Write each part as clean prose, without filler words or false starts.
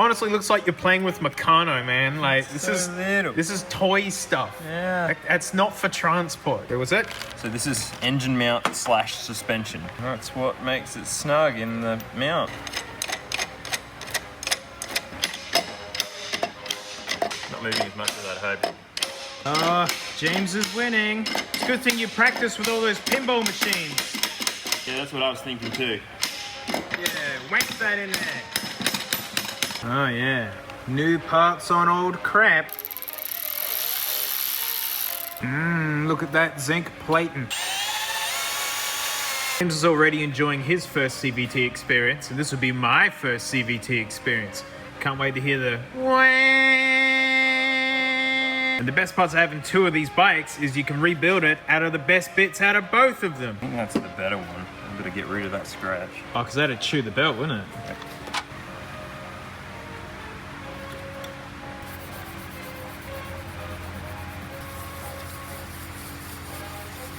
honestly looks like you're playing with Meccano, man. Like, this little. is toy stuff. Yeah. That's not for transport. Where was it? So this is engine mount / suspension. That's what makes it snug in the mount. Not moving as much as I'd hoped. Oh, James is winning. It's a good thing you practice with all those pinball machines. Yeah, that's what I was thinking too. Yeah, whack that in there. Oh yeah, new parts on old crap. Look at that zinc plating. James is already enjoying his first CVT experience, and this will be my first CVT experience. Can't wait to hear the And the best parts of having two of these bikes is you can rebuild it out of the best bits out of both of them. I think that's the better one. I'm gonna get rid of that scratch. Oh, because that'd chew the belt, wouldn't it?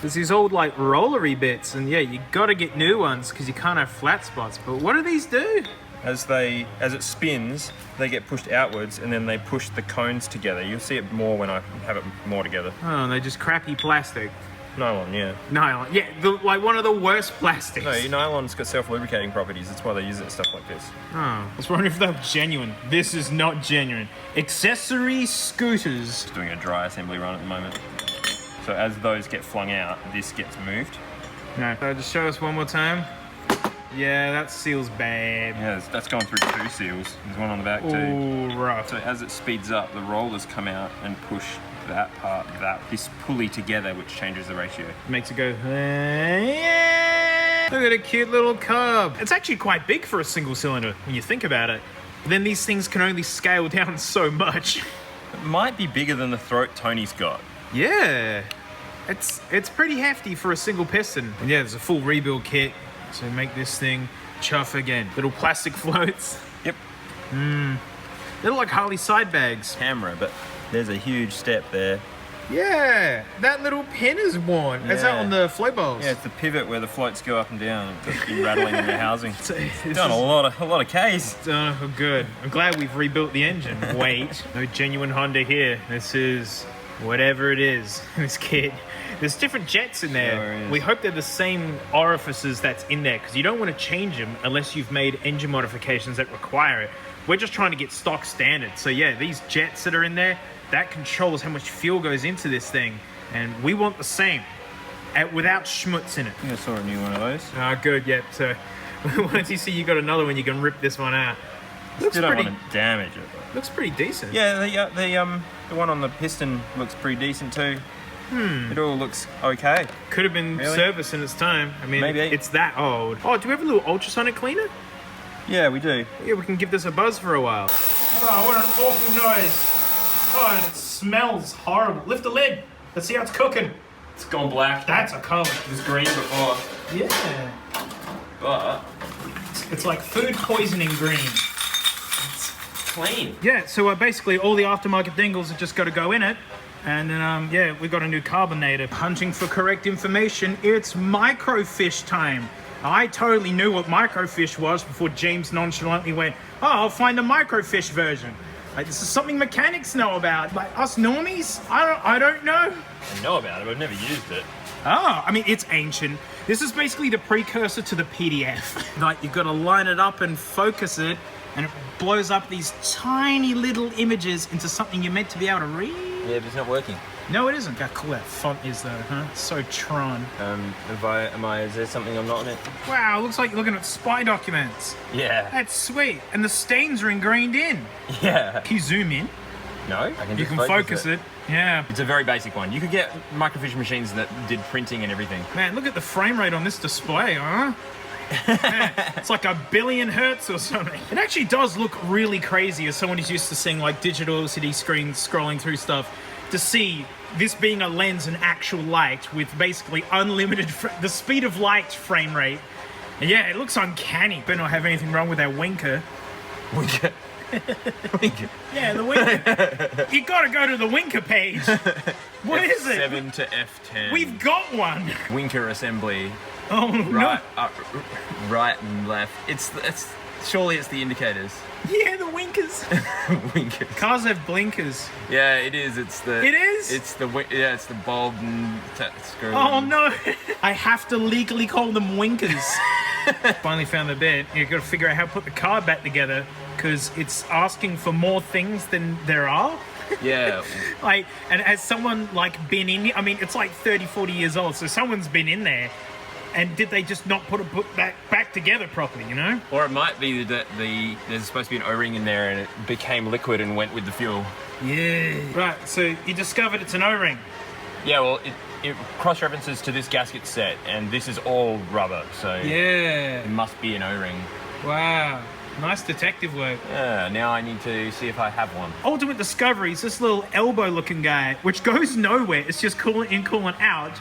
There's these old like rollery bits, and yeah, you gotta get new ones because you can't have flat spots. But what do these do? As it spins, they get pushed outwards, and then they push the cones together. You'll see it more when I have it more together. Oh, and they're just crappy plastic. Nylon, yeah. Nylon, yeah, like one of the worst plastics. No, nylon's got self-lubricating properties. That's why they use it stuff like this. Oh, I was wondering if they were genuine. This is not genuine. Accessory scooters. Just doing a dry assembly run at the moment. So as those get flung out, this gets moved. No, so just show us one more time. Yeah, that seal's bad. Yeah, that's going through 2 seals. There's one on the back too. Ooh, rough. So as it speeds up, the rollers come out and push that part, this pulley together, which changes the ratio. Makes it go, yeah. Look at a cute little carb. It's actually quite big for a single cylinder when you think about it. But then these things can only scale down so much. It might be bigger than the throat Tony's got. Yeah, it's pretty hefty for a single piston. And yeah, there's a full rebuild kit to make this thing chuff again. Little plastic floats. Yep. They look like Harley side bags. Camera, but there's a huge step there. Yeah, that little pin is worn. Yeah. Is that on the float bowls? Yeah, it's the pivot where the floats go up and down. It's been rattling in the housing. It's done a lot of Ks. Oh, good. I'm glad we've rebuilt the engine. Wait, no genuine Honda here. This is whatever it is. This kit. There's different jets in there. Sure, we hope they're the same orifices that's in there because you don't want to change them unless you've made engine modifications that require it. We're just trying to get stock standard. So yeah, these jets that are in there, that controls how much fuel goes into this thing. And we want the same, without schmutz in it. I think I saw a new one of those. Ah, good, yeah. So once you see you got another one, you can rip this one out. Still don't want to damage it. Looks pretty decent. Yeah, the one on the piston looks pretty decent too. It all looks okay. Could have been serviced in its time. I mean, maybe. It's that old. Oh, do we have a little ultrasonic cleaner? Yeah, we do. Yeah, we can give this a buzz for a while. Oh, what an awful noise. Oh, and it smells horrible. Lift the lid. Let's see how it's cooking. It's gone black. That's a color. It was green before. Yeah. But it's like food poisoning green. It's clean. Yeah, so basically all the aftermarket dingles have just got to go in it. And then, yeah, we got a new carburetor. Hunting for correct information, it's microfiche time. I totally knew what microfiche was before James nonchalantly went, oh, I'll find a microfiche version. Like, this is something mechanics know about. Like, us normies, I don't know. I know about it, but I've never used it. Oh, I mean, it's ancient. This is basically the precursor to the PDF. Like, you've got to line it up and focus it, and it blows up these tiny little images into something you're meant to be able to read. Yeah, but it's not working. No, it isn't. How cool that font is, though, huh? It's so Tron. Is there something I'm not on it? Wow, looks like you're looking at spy documents. Yeah. That's sweet. And the stains are ingrained in. Yeah. Can you zoom in? No, I can just You can focus it. Yeah. It's a very basic one. You could get microfiche machines that did printing and everything. Man, look at the frame rate on this display, huh? Man, it's like 1 billion hertz or something. It actually does look really crazy as someone who's used to seeing like digital LCD screens scrolling through stuff, to see this being a lens and actual light with basically unlimited, the speed of light frame rate. And yeah, it looks uncanny. Better not have anything wrong with that winker. Winker? Winker? Yeah, the winker. You gotta go to the winker page. What is it? F7 to F10. We've got one. Winker assembly. Oh, right, no. right and left. It's Surely it's the indicators. Yeah, the winkers. Winkers. Cars have blinkers. Yeah, it is. It's the. It is? It's the it's the bulb and screw. Oh no! I have to legally call them winkers. Finally found the bit. You've got to figure out how to put the car back together because it's asking for more things than there are. Yeah. Like, and as someone like been in, I mean, it's like 30, 40 years old, so someone's been in there. And did they just not put that back together properly, you know? Or it might be that there's supposed to be an O-ring in there and it became liquid and went with the fuel. Yeah. Right, so you discovered it's an O-ring. Yeah, well, it cross-references to this gasket set, and this is all rubber, so yeah, it must be an O-ring. Wow. Nice detective work. Yeah, now I need to see if I have one. Ultimate discovery is this little elbow-looking guy, which goes nowhere. It's just coolant in, coolant out.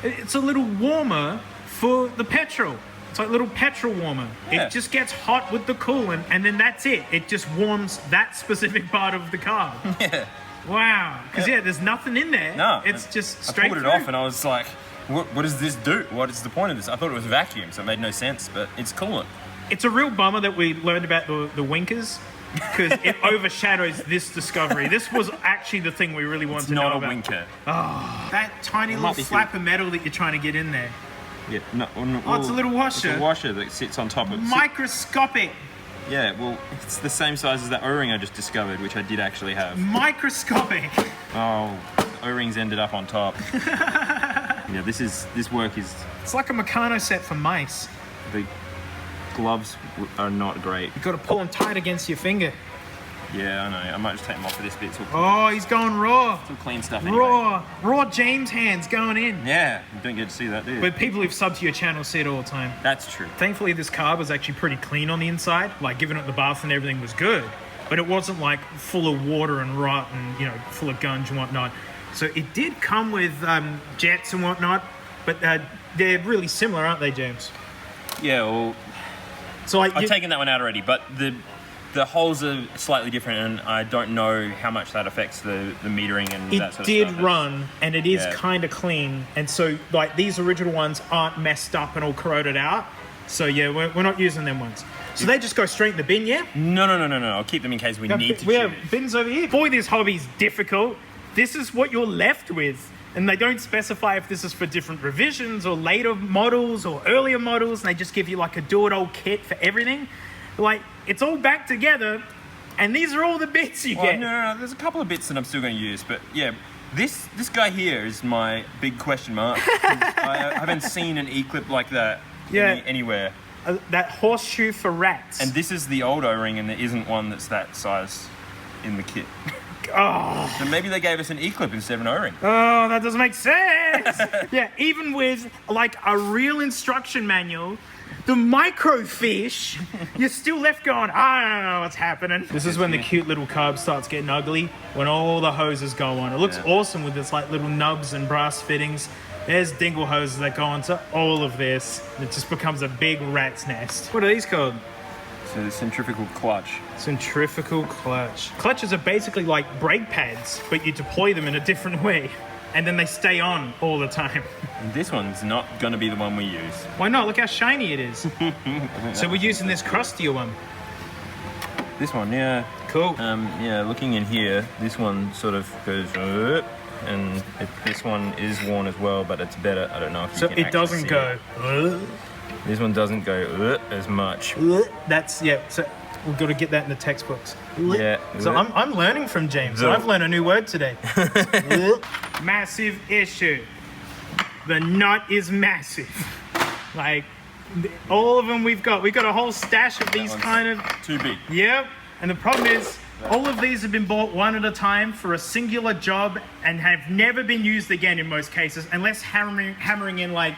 It's a little warmer for the petrol. It's like a little petrol warmer. Yeah. It just gets hot with the coolant, and then that's it. It just warms that specific part of the car. Yeah. Wow. Because, yeah, there's nothing in there. No. It's just straight I pulled it off and I was like, what does this do? What is the point of this? I thought it was vacuum, so it made no sense, but it's coolant. It's a real bummer that we learned about the winkers, because it overshadows this discovery. This was actually the thing we really wanted to know about. It's not a winker. Oh, that tiny little slap of metal that you're trying to get in there. Yeah, no, oh, it's a little washer. It's a washer that sits on top of it. Microscopic. Yeah, well, it's the same size as that O-ring I just discovered, which I did actually have. Microscopic. Oh, the O-rings ended up on top. Yeah, this work is... It's like a Meccano set for mice. The gloves are not great. You've got to pull them tight against your finger. Yeah, I know. I might just take them off for this bit. Oh, he's going raw. Some clean stuff anyway. Raw James hands going in. Yeah, you don't get to see that, do you? But people who've subbed to your channel see it all the time. That's true. Thankfully, this car was actually pretty clean on the inside. Like, giving it the bath and everything was good. But it wasn't, like, full of water and rot and, you know, full of gunge and whatnot. So it did come with jets and whatnot. But they're really similar, aren't they, James? Yeah, well... So like, I've taken that one out already, but the holes are slightly different, and I don't know how much that affects the metering and that sort of stuff. It did run, and it is kind of clean, and so like these original ones aren't messed up and all corroded out. So yeah, we're not using them ones. So they just go straight in the bin, yeah? No. I'll keep them in case we need to. We have bins over here. Boy, this hobby's difficult. This is what you're left with. And they don't specify if this is for different revisions or later models or earlier models. And they just give you like a do-it-all kit for everything. Like, it's all back together. And these are all the bits you get. No. There's a couple of bits that I'm still going to use. But yeah, this guy here is my big question mark. I haven't seen an E-clip like that anywhere. That horseshoe for rats. And this is the old O-ring, and there isn't one that's that size in the kit. Oh. So maybe they gave us an E-clip instead of an O-ring. Oh, that doesn't make sense. Yeah, even with like a real instruction manual, the microfiche, you're still left going, I don't know what's happening. This is when the cute little carb starts getting ugly, when all the hoses go on. It looks awesome with this like little nubs and brass fittings. There's dingle hoses that go onto all of this. It just becomes a big rat's nest. What are these called? So the centrifugal clutch. Centrifugal clutch. Clutches are basically like brake pads, but you deploy them in a different way. And then they stay on all the time. And this one's not going to be the one we use. Why not? Look how shiny it is. So we're using this crustier one. This one, yeah. Cool. Yeah, looking in here, this one sort of goes... and this one is worn as well, but it's better. I don't know if you can it doesn't go... This one doesn't go as much. That's, so we've got to get that in the textbooks. Yeah. So I'm learning from James. So I've learned a new word today. Massive issue. The nut is massive. Like, all of them we've got a whole stash of these kind of... Too big. Yep. And the problem is, all of these have been bought one at a time for a singular job and have never been used again in most cases, unless hammering in like...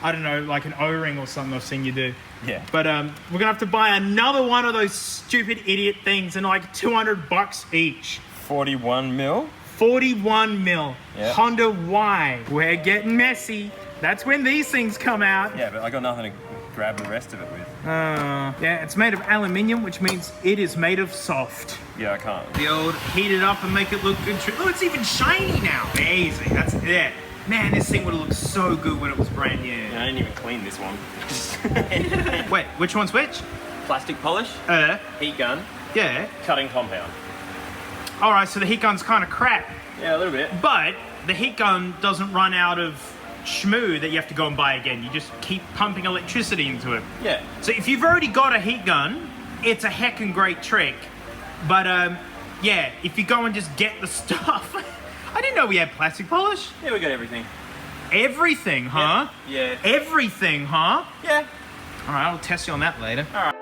I don't know, like an O-ring or something I've seen you do. Yeah. But we're going to have to buy another one of those stupid idiot things and like $200 each. 41 mil? 41 mil. Yeah. Honda Y. We're getting messy. That's when these things come out. Yeah, but I got nothing to grab the rest of it with. Yeah, it's made of aluminium, which means it is made of soft. Yeah, I can't. The old heat it up and make it look good. Oh, it's even shiny now. Amazing. That's it. Man, this thing would have looked so good when it was brand new. Yeah, I didn't even clean this one. Wait, which one's which? plastic polish, heat gun, yeah. cutting compound. Alright, so the heat gun's kind of crap. Yeah, a little bit. But the heat gun doesn't run out of schmoo that you have to go and buy again. You just keep pumping electricity into it. Yeah. So if you've already got a heat gun, it's a heckin' great trick. But yeah, if you go and just get the stuff. I didn't know we had plastic polish. Yeah, we got everything. Everything, huh? Yeah. Everything, huh? Yeah. Alright, I'll test you on that later. Alright.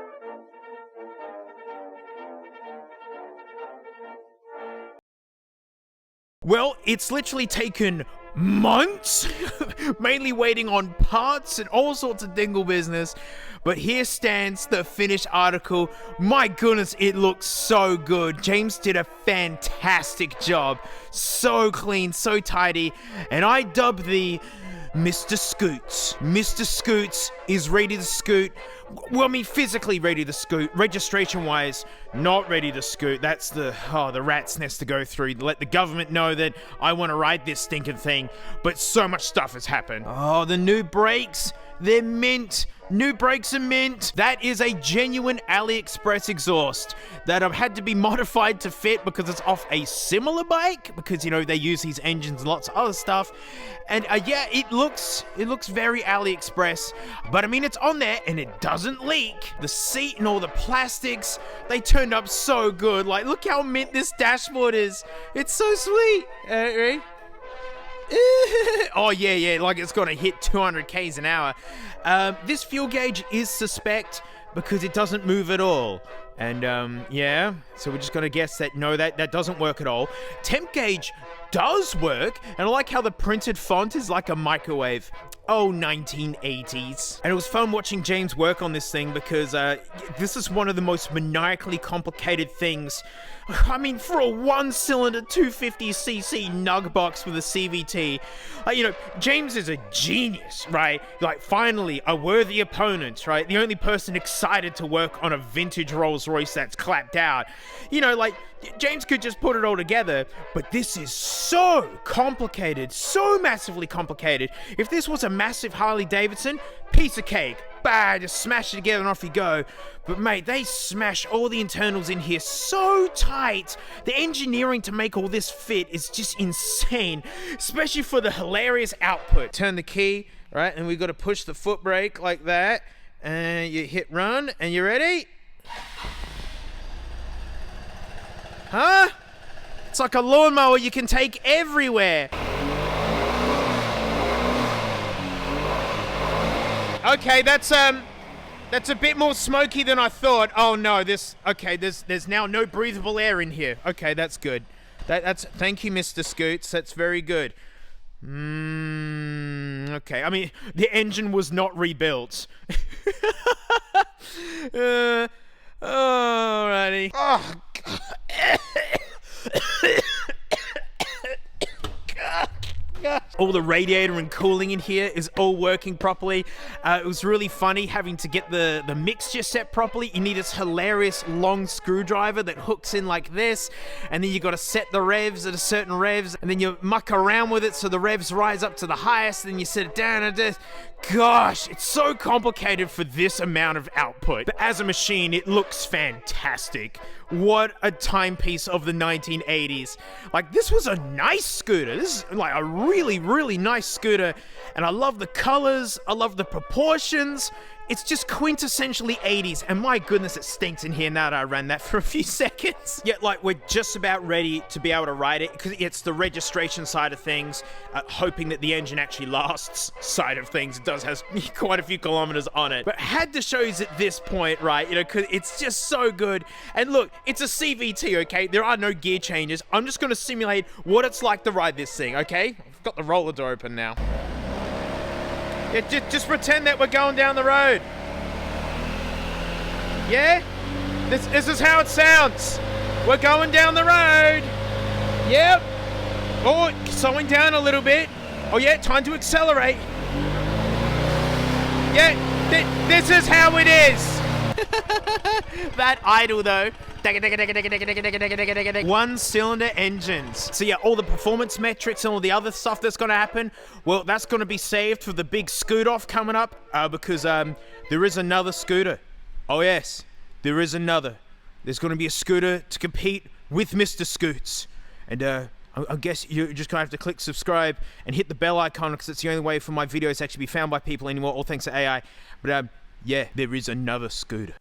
Well, it's literally taken months, mainly waiting on parts and all sorts of dingle business. But here stands the finished article. My goodness, it looks so good. James did a fantastic job. So clean, so tidy. And I dub the Mr. Scoots. Mr. Scoots is ready to scoot. Well, I mean, physically ready to scoot. Registration-wise, not ready to scoot. That's the rat's nest to go through. Let the government know that I want to ride this stinking thing. But so much stuff has happened. Oh, the new brakes. They're mint. New brakes are mint. That is a genuine AliExpress exhaust that have had to be modified to fit because it's off a similar bike because, you know, they use these engines and lots of other stuff. And yeah, it looks very AliExpress, but I mean, it's on there and it doesn't leak. The seat and all the plastics, they turned up so good. Like, look how mint this dashboard is. It's so sweet. Ready? Oh yeah, like it's gonna hit 200 k's an hour. This fuel gauge is suspect because it doesn't move at all. And yeah, so we're just gonna guess that no, that doesn't work at all. Temp gauge does work, and I like how the printed font is like a microwave. Oh, 1980s. And it was fun watching James work on this thing because this is one of the most maniacally complicated things. I mean, for a one-cylinder 250cc nug box with a CVT, you know, James is a genius, right? Like, finally, a worthy opponent, right? The only person excited to work on a vintage Rolls Royce that's clapped out. You know, like, James could just put it all together, but this is so complicated, so massively complicated. If this was a massive Harley Davidson, piece of cake. Bah, just smash it together and off you go. But mate, they smash all the internals in here so tight. The engineering to make all this fit is just insane, especially for the hilarious output. Turn the key, right, and we've got to push the foot brake like that, and you hit run, and you ready? Huh? It's like a lawnmower you can take everywhere. Okay, that's a bit more smoky than I thought. Oh no, there's now no breathable air in here. Okay, that's good. Thank you, Mr. Scoots. That's very good. Okay, I mean, the engine was not rebuilt. Alrighty. Oh, all the radiator and cooling in here is all working properly. It was really funny having to get the mixture set properly. You need this hilarious long screwdriver that hooks in like this, and then you got to set the revs at a certain revs, and then you muck around with it so the revs rise up to the highest, then you set it down and just... Gosh, it's so complicated for this amount of output. But as a machine, it looks fantastic. What a timepiece of the 1980s. Like, this was a nice scooter. This is like a really, really nice scooter. And I love the colors. I love the proportions. It's just quintessentially 80s, and my goodness, it stinks in here now that I ran that for a few seconds. Yet, like, we're just about ready to be able to ride it, because it's the registration side of things, hoping that the engine actually lasts side of things. It does have quite a few kilometers on it. But had to show you at this point, right, you know, because it's just so good. And look, it's a CVT, okay? There are no gear changes. I'm just going to simulate what it's like to ride this thing, okay? I've got the roller door open now. Yeah, just pretend that we're going down the road. Yeah? This is how it sounds. We're going down the road. Yep. Oh, slowing down a little bit. Oh yeah, time to accelerate. Yeah, this is how it is. That idle though. One cylinder engines. So yeah, all the performance metrics and all the other stuff that's going to happen, well, that's going to be saved for the big scoot off coming up, because there is another scooter. Oh yes, there is another. There's going to be a scooter to compete with Mr. Scoots. And I guess you're just going to have to click subscribe and hit the bell icon, because it's the only way for my videos to actually be found by people anymore, all thanks to AI. But yeah, there is another scooter.